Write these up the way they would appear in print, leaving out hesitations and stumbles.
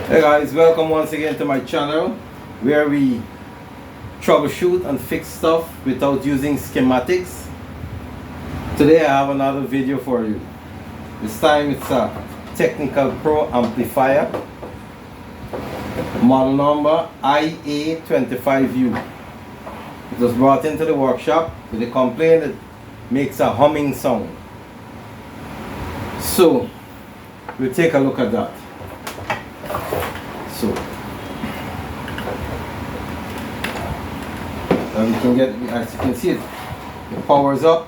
Hey guys, welcome once again to my channel where we troubleshoot and fix stuff without using schematics. Today I have another video for you. This time it's a Technical Pro amplifier, model number IA25U. It was brought into the workshop with a complaint that it makes a humming sound. So we'll take a look at that. So we can get, as you can see, it powers up.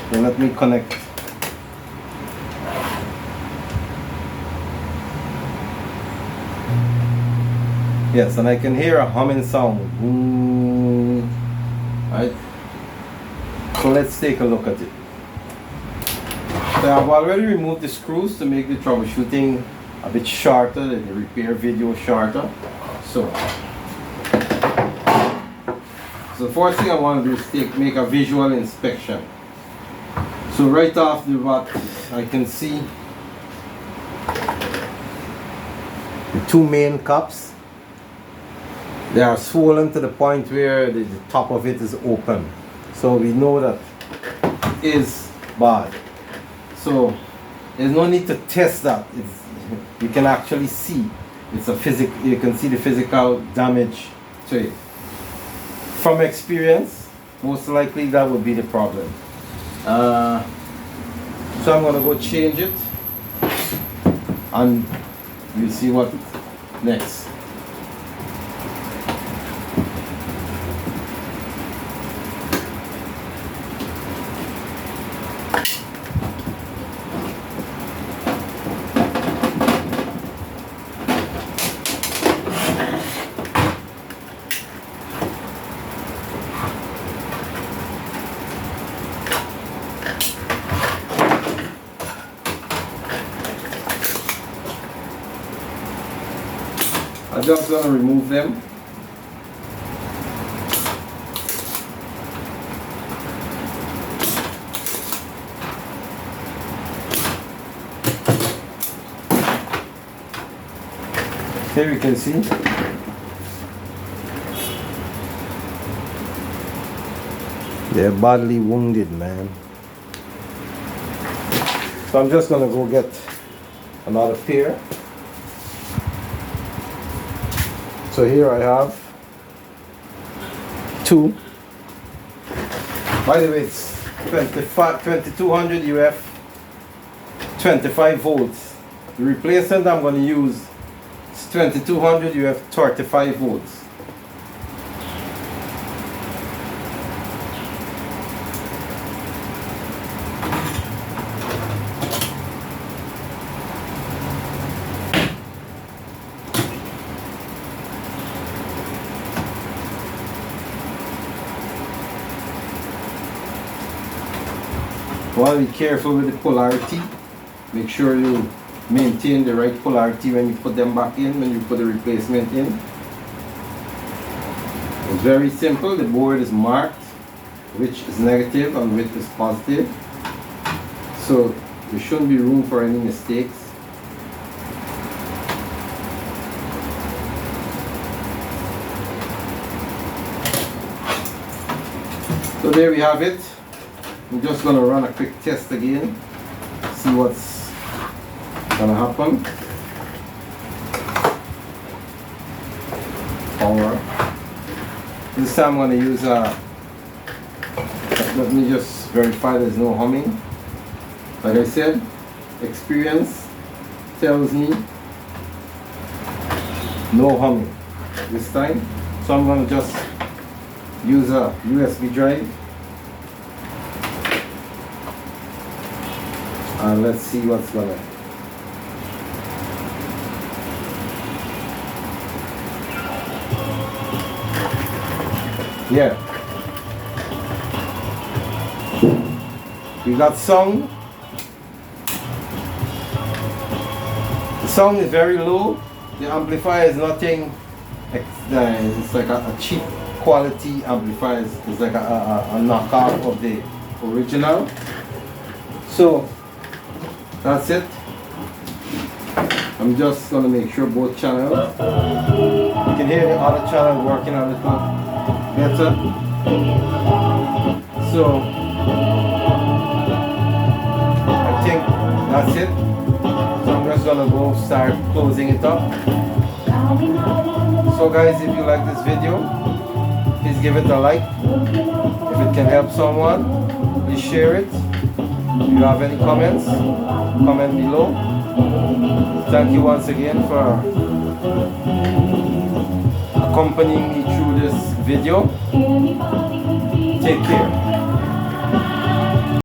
Then let me connect. Yes, and I can hear a humming sound. Right. So let's take a look at it. So I've already removed the screws to make the troubleshooting a bit shorter, the repair video shorter. So the first thing I want to do is make a visual inspection. So right off the bat, I can see the two main cups. They are swollen to the point where the top of it is open. So we know that it is bad. So there's no need to test that. You can actually see it's a you can see the physical damage to it. From experience, most likely that would be the problem. So I'm gonna go change it and we'll see what next. I'm just going to remove them. Here you can see they're badly wounded, man. So I'm just going to go get another pair. So here I have two. By the way, it's 2200 UF, 25 volts. The replacement I'm going to use is 2200 UF, 35 volts. You want to be careful with the polarity. Make sure you maintain the right polarity when you put them back in, when you put the replacement in. It's very simple. The board is marked which is negative and which is positive. So there shouldn't be room for any mistakes. So there we have it. I'm just going to run a quick test again, see what's going to happen. Power. This time I'm going to use let me just verify there's no humming. Like I said, experience tells me no humming this time. So I'm going to just use a USB drive. And let's see what's gonna. Yeah. We got sound. The sound is very low. The amplifier is nothing. It's like a cheap quality amplifier. It's like a knockoff of the original. So that's it. I'm just gonna make sure both channels. You can hear the other channel working a little better. So I think that's it. So I'm just gonna go start closing it up. So guys, if you like this video, please give it a like. If it can help someone, please share it. If you have any comments, comment below. Thank you once again for accompanying me through this video. Take care.